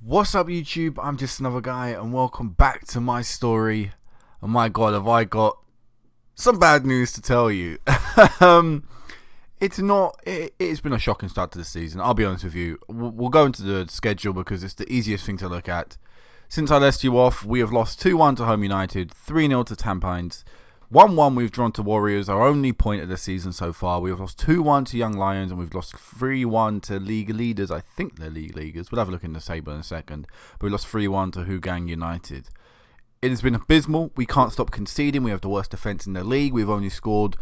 What's up, YouTube? I'm just another guy, and welcome back to my story. And my God, have I got some bad news to tell you. It's been a shocking start to the season. I'll be honest with you. We'll go into the schedule because it's the easiest thing to look at. Since I left you off, we have lost 2-1 to Home United, 3-0 to Tampines, 1-1 we've drawn to Warriors, our only point of the season so far. We have lost 2-1 to Young Lions, and we've lost 3-1 to league leaders. I think they're league leaders. We'll have a look in the table in a second. But we lost 3-1 to Hugang United. It has been abysmal. We can't stop conceding. We have the worst defence in the league. We've only scored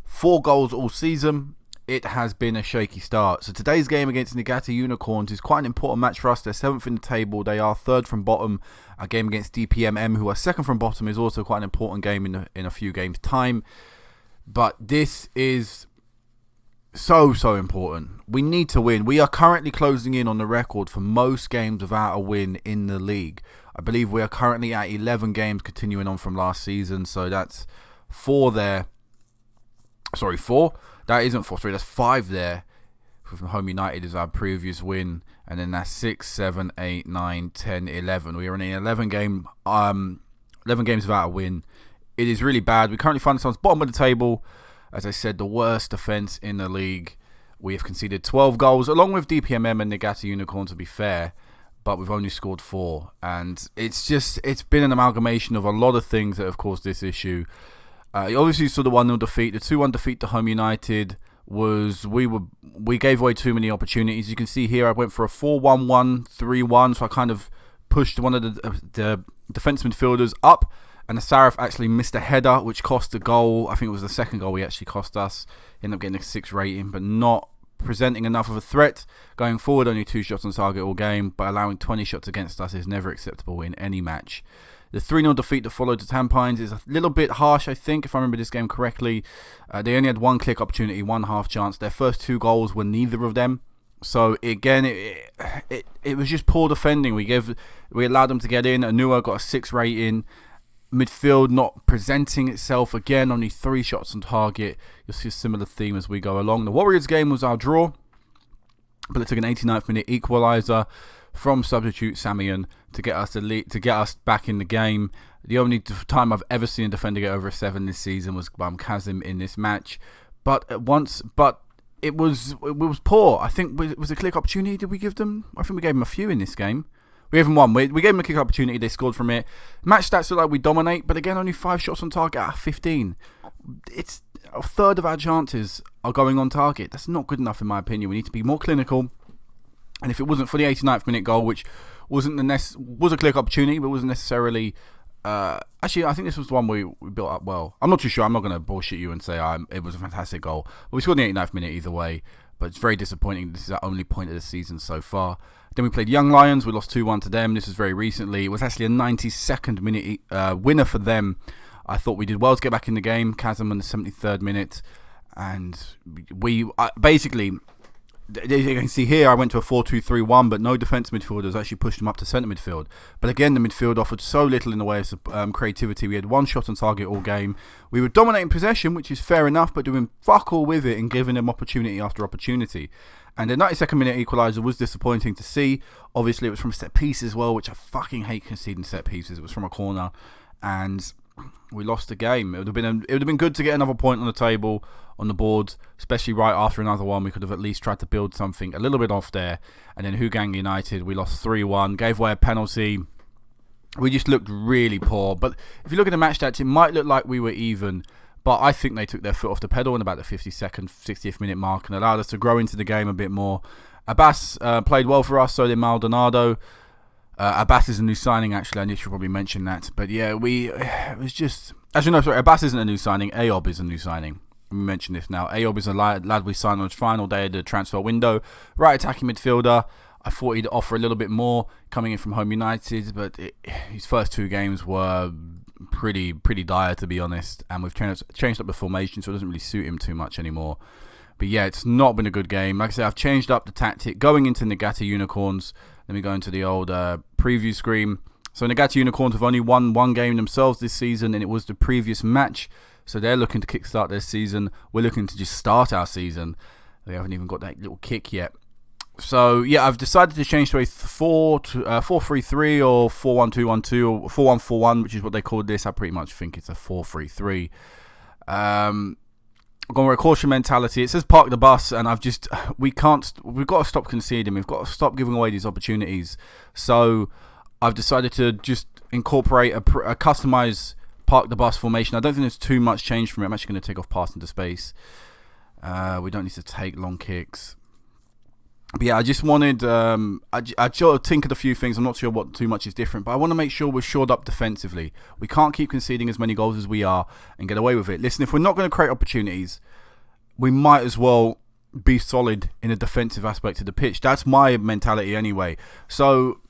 4 goals all season. It has been a shaky start. So today's game against Niigata Unicorns is quite an important match for us. They're 7th in the table. They are 3rd from bottom. Our game against DPMM, who are 2nd from bottom, is also quite an important game in a few games' time. But this is so important. We need to win. We are currently closing in on the record for most games without a win in the league. I believe we are currently at 11 games continuing on from last season. So that's 4 there. Sorry, 4. That isn't 4, 3. That's 5 there. From Home United is our previous win. And then that's 6, 7, 8, 9, 10, 11. We are in an 11 games without a win. It is really bad. We currently find ourselves bottom of the table. As I said, the worst defence in the league. We have conceded 12 goals, along with DPMM and Niigata Unicorn, to be fair. But we've only scored 4. And it's been an amalgamation of a lot of things that have caused this issue. Obviously, you saw the 1-0 defeat. The 2-1 defeat to Home United was we gave away too many opportunities. You can see here I went for a 4-1-1, 3-1, so I kind of pushed one of the defence midfielders up, and Asaraf actually missed a header, which cost a goal. I think it was the second goal he actually cost us. Ended up getting a 6 rating, but not presenting enough of a threat. Going forward, only 2 shots on target all game, but allowing 20 shots against us is never acceptable in any match. The 3-0 defeat that followed to Tampines is a little bit harsh, I think, if I remember this game correctly. They only had 1 click opportunity, 1 half chance. Their first 2 goals were neither of them. So, again, it was just poor defending. We allowed them to get in. Anua got a 6 rating. Midfield not presenting itself. Again, only 3 shots on target. You'll see a similar theme as we go along. The Warriors game was our draw, but it took an 89th minute equaliser from substitute Samian to get us back in the game. The only time I've ever seen a defender get over a 7 this season was Kazim in this match. But it was poor. I think it was a click opportunity. Did we give them? I think we gave them a few in this game. We gave them 1. We gave them a kick opportunity. They scored from it. Match stats look like we dominate, but again, only 5 shots on target out of 15. It's a third of our chances are going on target. That's not good enough in my opinion. We need to be more clinical. And if it wasn't for the 89th minute goal, which was a click opportunity, but wasn't necessarily... actually, I think this was the one we built up well. I'm not too sure. I'm not going to bullshit you and say it was a fantastic goal. But we scored in the 89th minute either way. But it's very disappointing. This is our only point of the season so far. Then we played Young Lions. We lost 2-1 to them. This was very recently. It was actually a 92nd minute winner for them. I thought we did well to get back in the game. Kazim in the 73rd minute. And we basically... As you can see here, I went to a 4-2-3-1, but no defence midfielders actually pushed them up to centre midfield. But again, the midfield offered so little in the way of creativity. We had 1 shot on target all game. We were dominating possession, which is fair enough, but doing fuck all with it and giving them opportunity after opportunity. And the 92nd minute equaliser was disappointing to see. Obviously, it was from set piece as well, which I fucking hate conceding set pieces. It was from a corner, and we lost the game. It would have been good to get another point on the table, on the board, especially right after another one. We could have at least tried to build something a little bit off there. And then Hugang United, we lost 3-1, gave away a penalty. We just looked really poor. But if you look at the match stats, it might look like we were even, but I think they took their foot off the pedal in about the 52nd, 60th minute mark and allowed us to grow into the game a bit more. Abbas played well for us, so did Maldonado. Abbas is a new signing, actually. I need to probably mention that. But yeah, it was just... Actually, no, sorry. Abbas isn't a new signing. Ayob is a new signing. Let me mention this now. Ayob is a lad we signed on his final day of the transfer window. Right attacking midfielder. I thought he'd offer a little bit more coming in from Home United, but his first 2 games were pretty dire, to be honest. And we've changed up the formation, so it doesn't really suit him too much anymore. But yeah, it's not been a good game. Like I said, I've changed up the tactic. Going into Niigata Unicorns, let me go into the old preview screen. So Niigata Unicorns have only won 1 game themselves this season, and it was the previous match. So they're looking to kickstart their season. We're looking to just start our season. They haven't even got that little kick yet. So yeah, I've decided to change to a 4-3-3 or 4-1-2-1-2 or 4-1-4-1, which is what they call this. I pretty much think it's a 4-3-3. I'm going with a caution mentality. It says park the bus, and we've got to stop conceding. We've got to stop giving away these opportunities. So I've decided to just incorporate a customized park the bus formation. I don't think there's too much change from it. I'm actually going to take off pass into space. We don't need to take long kicks. But yeah, I just wanted, I sort of tinkered a few things. I'm not sure what too much is different, but I want to make sure we're shored up defensively. We can't keep conceding as many goals as we are and get away with it. Listen, if we're not going to create opportunities, we might as well be solid in a defensive aspect of the pitch. That's my mentality anyway. So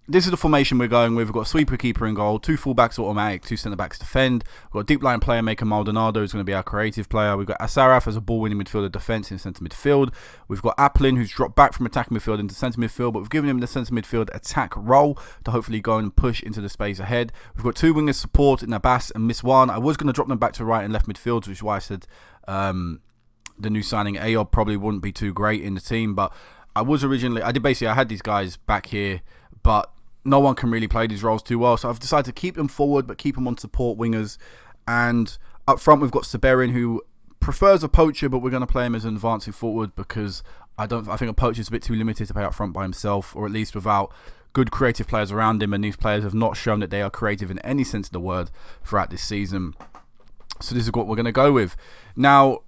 this is the formation we're going with. We've got a sweeper keeper in goal, 2 fullbacks automatic, 2 centre-backs defend. We've got a deep line player maker, Maldonado, who's going to be our creative player. We've got Asaraf as a ball-winning midfielder, defence in centre midfield. We've got Applin, who's dropped back from attacking midfield into centre midfield, but we've given him the centre midfield attack role to hopefully go and push into the space ahead. We've got 2 wingers support in Abbas and Miswan. I was going to drop them back to right and left midfield, which is why I said the new signing Ayob probably wouldn't be too great in the team, but I had these guys back here, but no one can really play these roles too well, so I've decided to keep them forward but keep them on support wingers. And up front we've got Saberin, who prefers a poacher, but we're going to play him as an advancing forward because I think a poacher is a bit too limited to play up front by himself, or at least without good creative players around him, and these players have not shown that they are creative in any sense of the word throughout this season. So this is what we're going to go with. Now,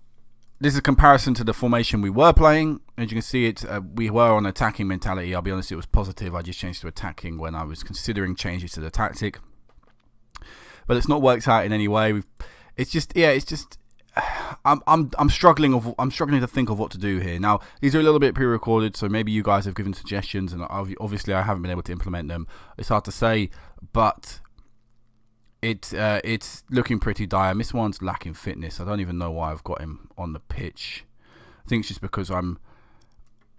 this is a comparison to the formation we were playing. As you can see, we were on attacking mentality. I'll be honest, it was positive. I just changed to attacking when I was considering changes to the tactic. But it's not worked out in any way. I'm struggling to think of what to do here. Now, these are a little bit pre-recorded, so maybe you guys have given suggestions, and obviously I haven't been able to implement them. It's hard to say, but it's looking pretty dire. This one's lacking fitness. I don't even know why I've got him on the pitch. I think it's just because I'm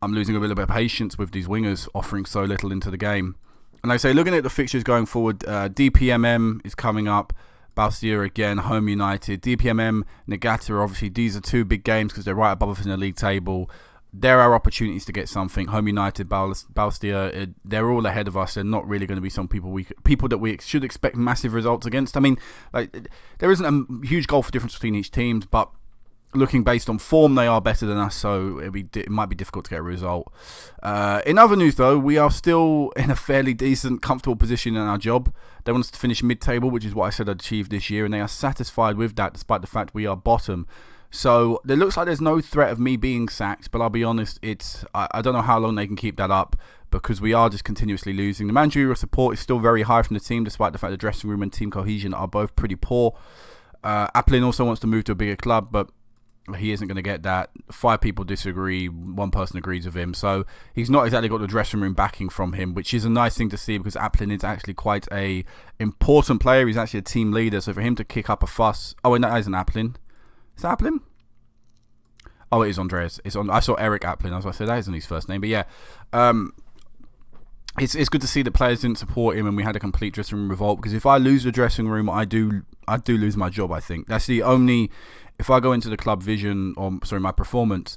losing a little bit of patience with these wingers offering so little into the game. And like I say, looking at the fixtures going forward, DPMM is coming up. Bastia again, home United. DPMM, Nagata, obviously these are 2 big games because they're right above us in the league table. There are opportunities to get something. Home United, Bastia, they're all ahead of us. They're not really going to be some people that we should expect massive results against. I mean, there isn't a huge goal for difference between each team, but looking based on form, they are better than us, so it might be difficult to get a result. In other news, though, we are still in a fairly decent, comfortable position in our job. They want us to finish mid-table, which is what I said I'd achieve this year, and they are satisfied with that, despite the fact we are bottom. So it looks like there's no threat of me being sacked, but I'll be honest, I don't know how long they can keep that up because we are just continuously losing. The managerial support is still very high from the team, despite the fact the dressing room and team cohesion are both pretty poor. Applin also wants to move to a bigger club, but he isn't going to get that. 5 people disagree, 1 person agrees with him, so he's not exactly got the dressing room backing from him, which is a nice thing to see because Applin is actually quite a important player. He's actually a team leader, so for him to kick up a fuss... Oh, and that isn't Applin. Is that Applin? Oh, it is Andreas. I saw Eric Applin. I was going to say that isn't his first name, but yeah. It's good to see that players didn't support him and we had a complete dressing room revolt, because if I lose the dressing room, I do lose my job, I think. That's the only... If I go into the club vision, my performance,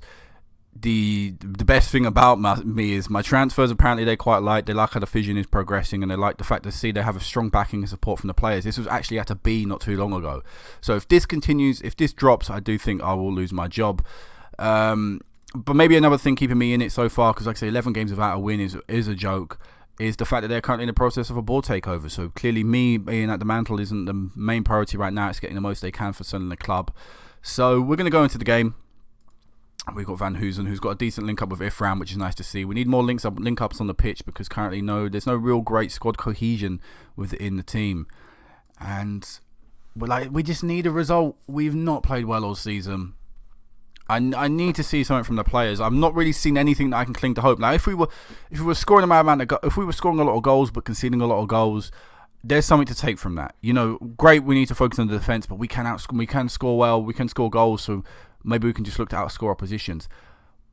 the best thing about me is my transfers. Apparently they quite like. They like how the vision is progressing, and they like the fact to they have a strong backing and support from the players. This was actually at a B not too long ago. So if this continues, if this drops, I do think I will lose my job. But maybe another thing keeping me in it so far, because like I say, 11 games without a win is a joke, is the fact that they're currently in the process of a board takeover. So clearly me being at the mantle isn't the main priority right now. It's getting the most they can for selling the club. So we're going to go into the game. We've got Van Hoosen, who's got a decent link up with Ifram, which is nice to see. We need more link ups on the pitch because currently there's no real great squad cohesion within the team. And we just need a result. We've not played well all season. I need to see something from the players. I've not really seen anything that I can cling to hope. Now, if we were scoring if we were scoring a lot of goals but conceding a lot of goals, there's something to take from that. Great, we need to focus on the defence, but we can score well, we can score goals, so maybe we can just look to outscore oppositions.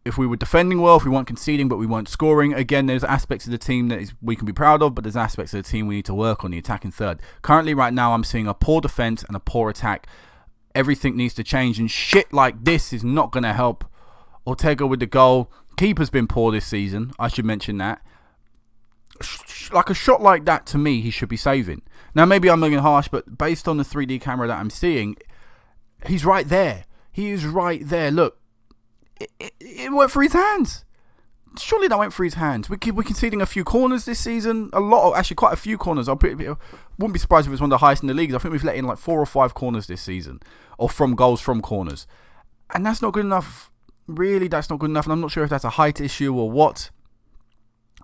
If we were defending well, if we weren't conceding but we weren't scoring, again, there's aspects of the team that we can be proud of, but there's aspects of the team we need to work on, the attacking third. Currently, right now, I'm seeing a poor defence and a poor attack. Everything needs to change, and shit like this is not going to help. Ortega with the goal. Keeper's been poor this season. I should mention that. Like a shot like that, to me, he should be saving. Now, maybe I'm looking harsh, but based on the 3D camera that I'm seeing, he's right there. He is right there. Look, it went through his hands. Surely that went through his hands. We're conceding a few corners this season. Actually, quite a few corners. I wouldn't be surprised if it's one of the highest in the league. I think we've let in like 4 or 5 corners this season, or from goals from corners, and that's not good enough. Really, that's not good enough. And I'm not sure if that's a height issue or what,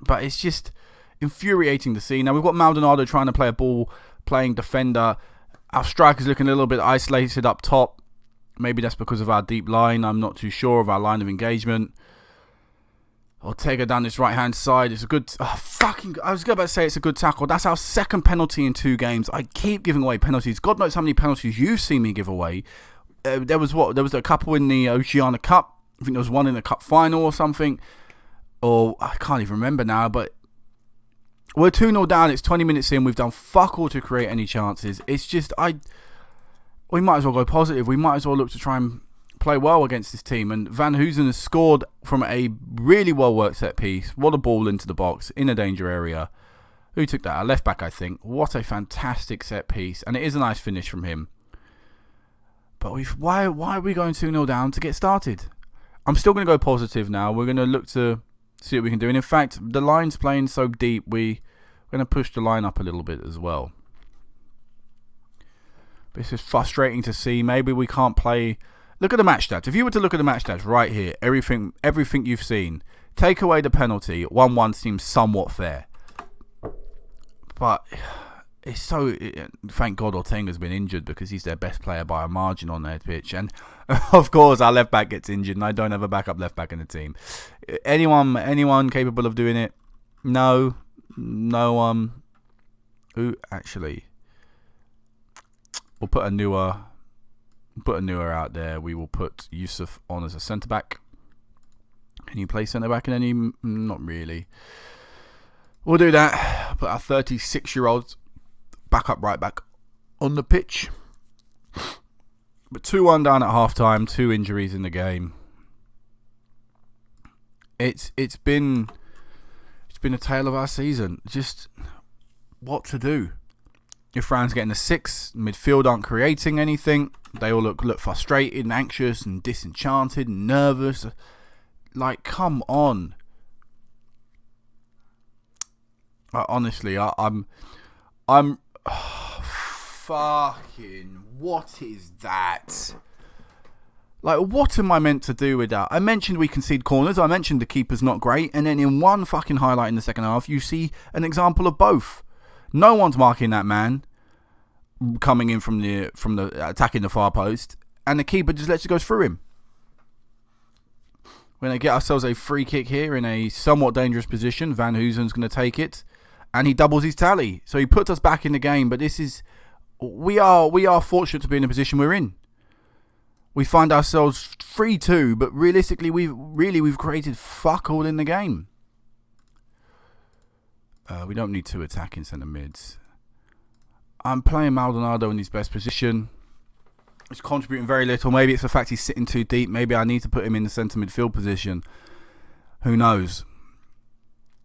but it's just infuriating to see. Now we've got Maldonado trying to play a ball-playing defender. Our striker's looking a little bit isolated up top. Maybe that's because of our deep line. I'm not too sure of our line of engagement. Ortega down this right-hand side. It's a good... I was about to say it's a good tackle. That's our second penalty in 2 games. I keep giving away penalties. God knows how many penalties you've seen me give away. There was a couple in the Oceania Cup. I think there was one in the Cup final or something. Or I can't even remember now, but we're 2-0 down. It's 20 minutes in. We've done fuck all to create any chances. It's just... We might as well go positive. We might as well look to try and play well against this team. And Van Hoosen has scored from a really well-worked set piece. What a ball into the box in a danger area. Who took that? A left back, I think. What a fantastic set piece. And it is a nice finish from him. But why are we going 2-0 down to get started? I'm still going to go positive now. We're going to look to see what we can do. And in fact, the line's playing so deep, we're going to push the line up a little bit as well. This is frustrating to see. Maybe we can't play... Look at the match stats. If you were to look at the match stats right here, everything you've seen, take away the penalty, 1-1 seems somewhat fair. But it's so... Thank God Ortega's been injured because he's their best player by a margin on their pitch. And of course our left back gets injured and I don't have a backup left back in the team. Anyone capable of doing it? No. Who actually... We'll put a newer out there. We will put Yusuf on as a centre back. Can you play centre back in any? Not really. We'll do that. Put our 36-year-old backup right back on the pitch. But 2-1 down at half time. 2 injuries in the game. It's been a tale of our season. Just what to do. If Fran's getting a 6, midfield aren't creating anything. They all look frustrated and anxious and disenchanted and nervous. Like, come on. Honestly, I'm fucking... What is that? Like, what am I meant to do with that? I mentioned we concede corners. I mentioned the keeper's not great. And then in one fucking highlight in the second half, you see an example of both. No one's marking that man coming in from the attacking the far post, and the keeper just lets it go through him. We're going to get ourselves a free kick here in a somewhat dangerous position. Van Hoosen's going to take it, and he doubles his tally. So he puts us back in the game, but we are fortunate to be in the position we're in. We find ourselves 3-2, but realistically we've created fuck all in the game. We don't need 2 attacking centre mids. I'm playing Maldonado in his best position. He's contributing very little. Maybe it's the fact he's sitting too deep. Maybe I need to put him in the centre midfield position. Who knows?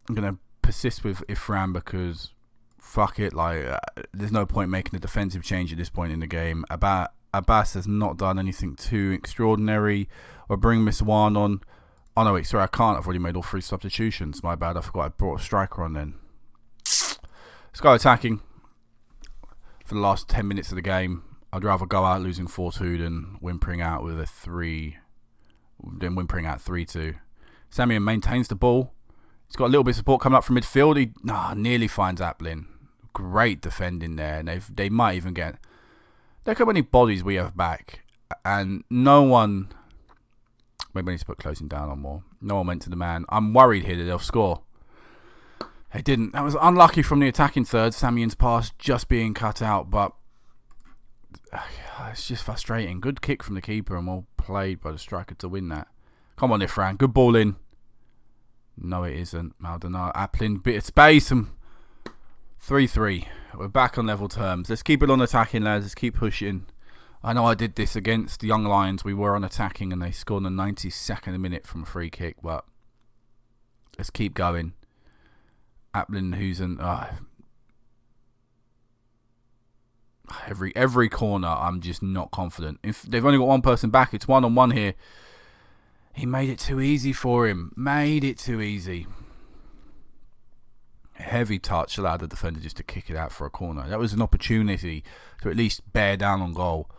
I'm going to persist with Ifran because fuck it. There's no point making a defensive change at this point in the game. Abbas has not done anything too extraordinary. Or bring Miswan on. Oh no, wait, sorry, I can't. I've already made all 3 substitutions. My bad. I forgot I brought a striker on then. Let's go attacking. For the last 10 minutes of the game, I'd rather go out losing 4-2 than whimpering out with 3-2. Samian maintains the ball. He's got a little bit of support coming up from midfield. He nearly finds Aplin. Great defending there. And they might even get... Look how many bodies we have back. And no one... Maybe I need to put closing down on more. No one went to the man. I'm worried here that they'll score. They didn't. That was unlucky from the attacking third. Samian's pass just being cut out, but it's just frustrating. Good kick from the keeper and well played by the striker to win that. Come on, Ifran. Good ball in. No, it isn't. Maldonado, Aplin, bit of space and 3-3. We're back on level terms. Let's keep it on attacking, lads. Let's keep pushing. I know I did this against the Young Lions. We were on attacking and they scored in the 92nd minute from a free kick, but Let's keep going. Applin, who's an every corner, I'm just not confident. If they've only got one person back, it's 1-on-1 here. He made it too easy for him. Made it too easy. A heavy touch allowed the defender just to kick it out for a corner. That was an opportunity to at least bear down on goal.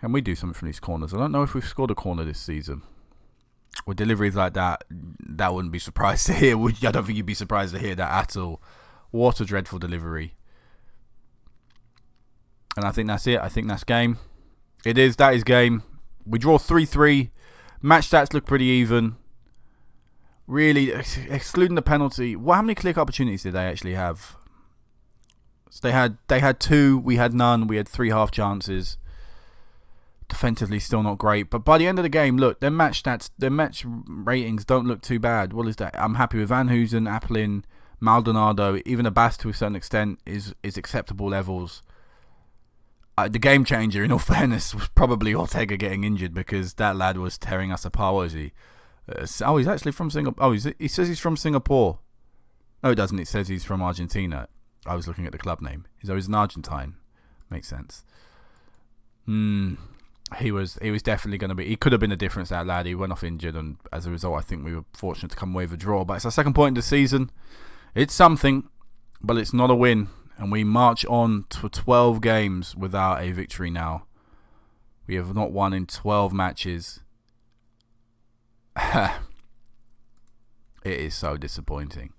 Can we do something from these corners? I don't know if we've scored a corner this season. With deliveries like that, that wouldn't be surprised to hear. I don't think you'd be surprised to hear that at all. What a dreadful delivery. And I think that's it. I think that's game. It is. That is game. We draw 3-3. Match stats look pretty even. Really, excluding the penalty. How many clear opportunities did they actually have? So they had 2. We had none. We had 3 half chances. Defensively, still not great. But by the end of the game, look, their match stats, their match ratings don't look too bad. What is that? I'm happy with Van Hoosen, Applin, Maldonado, even Abbas to a certain extent is acceptable levels. The game changer, in all fairness, was probably Ortega getting injured because that lad was tearing us apart. What is he? He's actually from Singapore. He says he's from Singapore. No, it doesn't. It says he's from Argentina. I was looking at the club name. He's an Argentine. Makes sense. He was definitely going to be. He could have been a difference, that lad. He went off injured, and as a result, I think we were fortunate to come away with a draw. But it's our second point of the season. It's something, but it's not a win. And we march on to 12 games without a victory now. We have not won in 12 matches. It is so disappointing.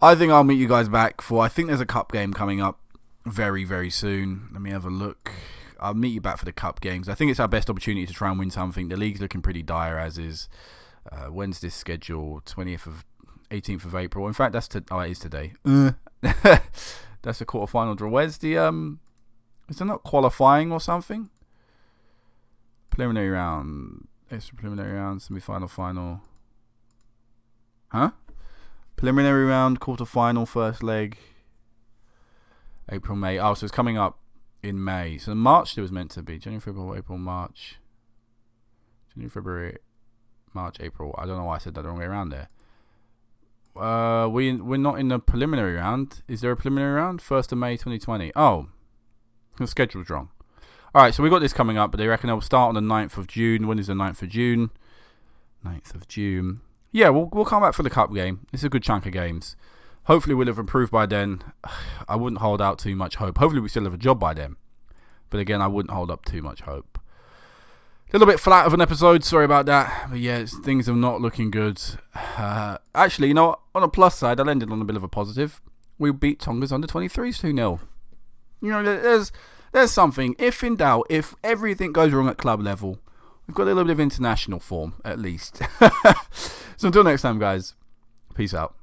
I think I'll meet you guys back I think there's a cup game coming up very, very soon. Let me have a look. I'll meet you back for the cup games. I think it's our best opportunity to try and win something. The league's looking pretty dire as is. When's this schedule? 18th of April. In fact, it is today. That's a quarter-final draw. Where's the is there not qualifying or something? Preliminary round. Extra preliminary round. Semi-final, final. Huh? Preliminary round, quarter-final, first leg. April, May. Oh, so it's coming up in May. So March it was meant to be. January, February, April, March. January, February, March, April. I don't know why I said that the wrong way around there. We're not in the preliminary round. Is there a preliminary round? 1st of May 2020. Oh, the schedule's wrong. Alright, so we got this coming up, but they reckon it'll start on the 9th of June. When is the 9th of June? 9th of June. Yeah, we'll come back for the cup game. It's a good chunk of games. Hopefully we'll have improved by then. I wouldn't hold out too much hope. Hopefully we still have a job by then. But again, I wouldn't hold up too much hope. A little bit flat of an episode, sorry about that. But yeah, things are not looking good. Actually, you know, on a plus side, I'll end it on a bit of a positive. We beat Tonga's under 23s 2-0. You know, there's something. If in doubt, if everything goes wrong at club level, we've got a little bit of international form, at least. So until next time, guys, peace out.